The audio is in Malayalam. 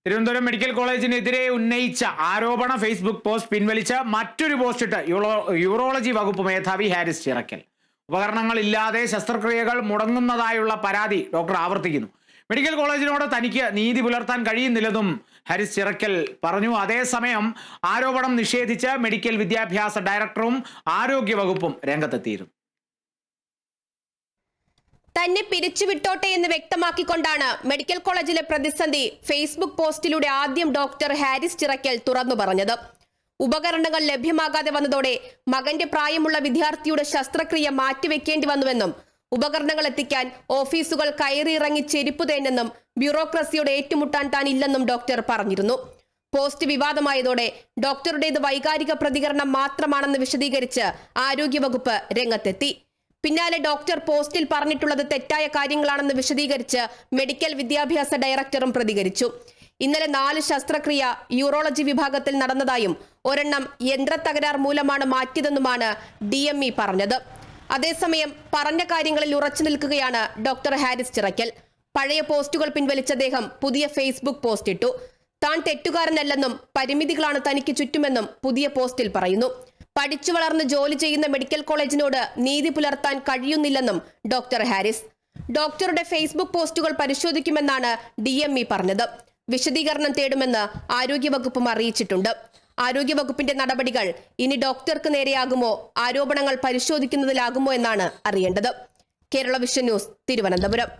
തിരുവനന്തപുരം മെഡിക്കൽ കോളേജിനെതിരെ ഉന്നയിച്ച ആരോപണ ഫേസ്ബുക്ക് പോസ്റ്റ് പിൻവലിച്ച് മറ്റൊരു പോസ്റ്റിട്ട് യൂറോളജി വകുപ്പ് മേധാവി ഹാരിസ് ചിറക്കൽ. ഉപകരണങ്ങളില്ലാതെ ശസ്ത്രക്രിയകൾ മുടങ്ങുന്നതായുള്ള പരാതി ഡോക്ടർ ആവർത്തിക്കുന്നു. മെഡിക്കൽ കോളേജിനോട് തനിക്ക് നീതി പുലർത്താൻ കഴിയുന്നില്ലെന്നും ഹാരിസ് ചിറക്കൽ പറഞ്ഞു. അതേസമയം ആരോപണം നിഷേധിച്ച് മെഡിക്കൽ വിദ്യാഭ്യാസ ഡയറക്ടറും ആരോഗ്യവകുപ്പും രംഗത്തെത്തിയിരുന്നു. തന്നെ പിരിച്ചുവിട്ടോട്ടെ എന്ന് വ്യക്തമാക്കിക്കൊണ്ടാണ് മെഡിക്കൽ കോളേജിലെ പ്രതിസന്ധി ഫേസ്ബുക്ക് പോസ്റ്റിലൂടെ ആദ്യം ഡോക്ടർ ഹാരിസ് ചിറക്കൽ തുറന്നു പറഞ്ഞത്. ഉപകരണങ്ങൾ ലഭ്യമാകാതെ വന്നതോടെ മകന്റെ പ്രായമുള്ള വിദ്യാർത്ഥിയുടെ ശസ്ത്രക്രിയ മാറ്റിവെക്കേണ്ടി വന്നുവെന്നും ഉപകരണങ്ങൾ എത്തിക്കാൻ ഓഫീസുകൾ കയറിയിറങ്ങി ചെരുപ്പ് തേനെന്നും ബ്യൂറോക്രസിയോട് ഏറ്റുമുട്ടാൻ താൻ ഇല്ലെന്നും ഡോക്ടർ പറഞ്ഞിരുന്നു. പോസ്റ്റ് വിവാദമായതോടെ ഡോക്ടറുടേത് വൈകാരിക പ്രതികരണം മാത്രമാണെന്ന് വിശദീകരിച്ച് ആരോഗ്യവകുപ്പ് രംഗത്തെത്തി. പിന്നാലെ ഡോക്ടർ പോസ്റ്റിൽ പറഞ്ഞിട്ടുള്ളത് തെറ്റായ കാര്യങ്ങളാണെന്ന് വിശദീകരിച്ച് മെഡിക്കൽ വിദ്യാഭ്യാസ ഡയറക്ടറും പ്രതികരിച്ചു. ഇന്നലെ 4 ശസ്ത്രക്രിയ യൂറോളജി വിഭാഗത്തിൽ നടന്നതായും ഒരെണ്ണം യന്ത്രത്തകരാർ മൂലമാണ് മാറ്റിയതെന്നുമാണ് DME പറഞ്ഞത്. അതേസമയം പറഞ്ഞ കാര്യങ്ങളിൽ ഉറച്ചു നിൽക്കുകയാണ് ഡോക്ടർ ഹാരിസ് ചിറക്കൽ. പഴയ പോസ്റ്റുകൾ പിൻവലിച്ച അദ്ദേഹം പുതിയ ഫേസ്ബുക്ക് പോസ്റ്റ് ഇട്ടു. താൻ തെറ്റുകാരനല്ലെന്നും പരിമിതികളാണ് തനിക്ക് ചുറ്റുമെന്നും പുതിയ പോസ്റ്റിൽ പറയുന്നു. പഠിച്ചു വളർന്ന് ജോലി ചെയ്യുന്ന മെഡിക്കൽ കോളേജിനോട് നീതി പുലർത്താൻ കഴിയുന്നില്ലെന്നും ഡോക്ടർ ഹാരിസ്. ഡോക്ടറുടെ ഫേസ്ബുക്ക് പോസ്റ്റുകൾ പരിശോധിക്കുമെന്നാണ് DME പറഞ്ഞത്. വിശദീകരണം തേടുമെന്ന് ആരോഗ്യവകുപ്പും അറിയിച്ചിട്ടുണ്ട്. ആരോഗ്യവകുപ്പിന്റെ നടപടികൾ ഇനി ഡോക്ടർക്ക് നേരെയാകുമോ, ആരോപണങ്ങൾ പരിശോധിക്കുന്നതിലാകുമോ എന്നാണ് അറിയേണ്ടത്. Kerala vision news, Thiruvananthapuram.